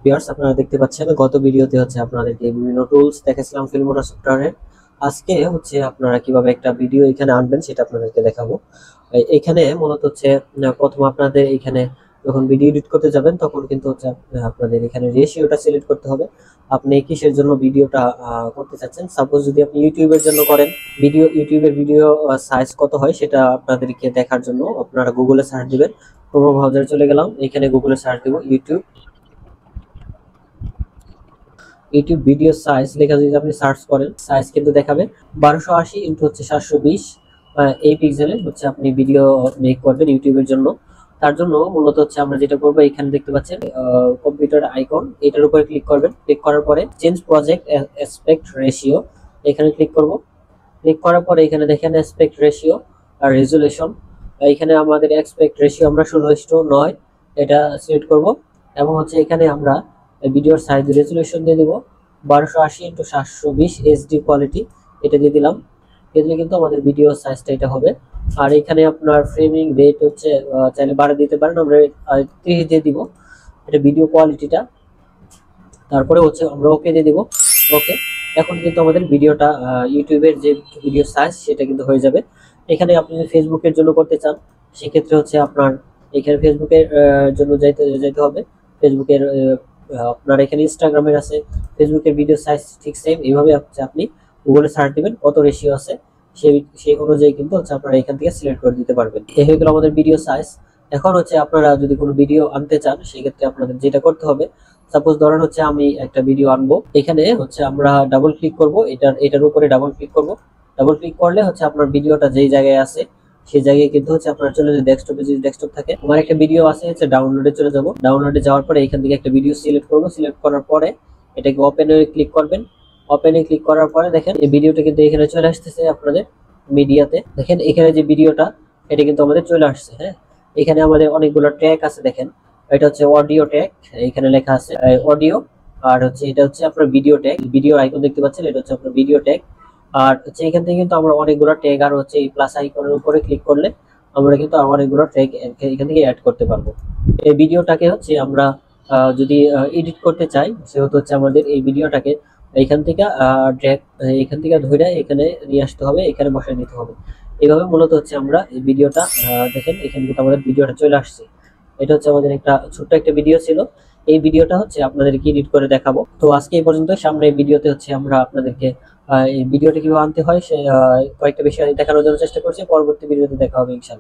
Viewers, আপনারা দেখতে পাচ্ছেন গত ভিডিওতে হচ্ছে আপনাদেরকে বিভিন্ন টুলস দেখাচ্ছিলাম ফিল্মোরা সফটওয়্যারের। আজকে হচ্ছে আপনারা কিভাবে একটা ভিডিও এখানে আনবেন সেটা আপনাদেরকে দেখাবো। এখানে মূলত হচ্ছে প্রথম আপনাদের এখানে যখন ভিডিও এডিট করতে যাবেন তখন কিন্তু হচ্ছে আপনাদের এখানে রেশিওটা সিলেক্ট করতে হবে। আপনি কিসের জন্য ভিডিওটা করতে চাচ্ছেন। সাপোজ যদি আপনি ইউটিউবের জন্য করেন, ইউটিউবের ভিডিও সাইজ কত হয় সেটা আপনাদেরকে দেখার জন্য আপনারা গুগলে সার্চ দিবেন। ক্রোম ব্রাউজারে চলে গেলাম, এখানে গুগলে সার্চ দিব ইউটিউব ভিডিও সাইজ লেখা যদি আপনি সার্চ করেন, সাইজ কিন্তু দেখাবে 1280 ইন্টু হচ্ছে 720 এই পিক্সেলে হচ্ছে আপনি ভিডিও মেক করবেন ইউটিউবের জন্য। তার জন্য মূলত হচ্ছে আমরা যেটা করবো, এখানে দেখতে পাচ্ছেন কম্পিউটার আইকন, এটার উপরে ক্লিক করবেন। ক্লিক করার পরে চেঞ্জ প্রজেক্ট অ্যাসপেক্ট রেশিও, এখানে ক্লিক করব। ক্লিক করার পরে এখানে দেখেন অ্যাসপেক্ট রেশিও আর রেজুলেশন। এখানে আমাদের অ্যাসপেক্ট রেশিও আমরা 16:9 এটা সিলেক্ট করব। এবং হচ্ছে এখানে আমরা ভিডিওর সাইজ রেজুলেশন দিয়ে দিব 1280 ইন্টু 720 এইচডি কোয়ালিটি, এটা দিয়ে দিলাম। দিয়ে দিলে কিন্তু আমাদের ভিডিও সাইজটা এটা হবে। আর এখানে আপনার ফ্রেমিং রেট হচ্ছে চাইলে বাড়া দিতে পারেন, আমরা 30 দিয়ে দিব এটা ভিডিও কোয়ালিটিটা। তারপরে হচ্ছে আমরা ওকে দিয়ে দিব। ওকে, এখন কিন্তু আমাদের ভিডিওটা ইউটিউবের যে ভিডিও সাইজ সেটা কিন্তু হয়ে যাবে। এখানে আপনি যদি ফেসবুকের জন্য করতে চান সেক্ষেত্রে হচ্ছে আপনার এখানে ফেসবুকের জন্য যাইতে হবে। ফেসবুকের আপনার এখানে ইনস্টাগ্রামের আছে, ফেসবুকের ভিডিও সাইজ ঠিক সেম এইভাবে হচ্ছে আপনি গুগলে সার্চ দিবেন কত রেশিও আছে, সেই অনুযায়ী কিন্তু হচ্ছে আপনারা এখান থেকে সিলেক্ট করে দিতে পারবেন। এই হয়ে গেল আমাদের ভিডিও সাইজ। এখন হচ্ছে আপনারা যদি কোনো ভিডিও আনতে চান সেক্ষেত্রে আপনাদের যেটা করতে হবে, সাপোজ ধরেন হচ্ছে আমি একটা ভিডিও আনবো, এখানে হচ্ছে আমরা ডাবল ক্লিক করব, এটার উপরে ডাবল ক্লিক করব। ডাবল ক্লিক করলে হচ্ছে আপনার ভিডিওটা যেই জায়গায় আছে সেই জায়গায় কিন্তু হচ্ছে আপনার চলে যাবে ডেস্কটপে। যদি ডেস্কটপ থাকে, আমার একটা ভিডিও আছে হচ্ছে ডাউনলোডে চলে যাব। ডাউনলোডে যাওয়ার পরে এখান থেকে একটা ভিডিও সিলেক্ট করব। সিলেক্ট করার পরে এটাকে ওপেনে ক্লিক করবেন। ওপেনে ক্লিক করার পরে দেখেন এই ভিডিওটা কিন্তু এখানে চলে আসতেছে আপনাদের মিডিয়াতে। দেখেন এখানে যে ভিডিওটা এটা কিন্তু আমাদের চলে আসছে। হ্যাঁ, এখানে আমাদের অনেকগুলো ট্র্যাক আছে দেখেন। এটা হচ্ছে অডিও ট্যাগ, এখানে লেখা আছে অডিও। আর হচ্ছে এটা হচ্ছে আপনার ভিডিও ট্যাগ, ভিডিও আইকন দেখতে পাচ্ছেন, এটা হচ্ছে আপনার ভিডিও ট্যাগ। আর হচ্ছে এখান থেকে কিন্তু আমরা অনেকগুলো ট্যাগ, আর হচ্ছে এই প্লাস আইকনের উপরে ক্লিক করলে আমরা কিন্তু আর অনেকগুলো ট্যাগ এখান থেকে অ্যাড করতে পারবো। এই ভিডিওটাকে হচ্ছে আমরা যদি এডিট করতে চাই সেহেতু হচ্ছে আমাদের এই ভিডিওটাকে এইখান থেকে ড্র্যাগ, এখান থেকে ধরে এখানে নিয়ে আসতে হবে, এখানে বসায় দিতে হবে। এইভাবে মূলত হচ্ছে আমরা এই ভিডিওটা দেখেন এখানে কিন্তু আমাদের ভিডিওটা চলে আসছে। এটা হচ্ছে আমাদের একটা ছোট্ট একটা ভিডিও ছিল। এই ভিডিওটা হচ্ছে আপনাদেরকে এডিট করে দেখাবো। তো আজকে এই পর্যন্ত। সামনে এই ভিডিওতে হচ্ছে আমরা আপনাদেরকে এই ভিডিওটা কিভাবে আনতে হয় সে কয়েকটা বিষয় দেখানোর জন্য চেষ্টা করছি। পরবর্তী ভিডিওতে দেখা হবে ইনশাআল্লাহ।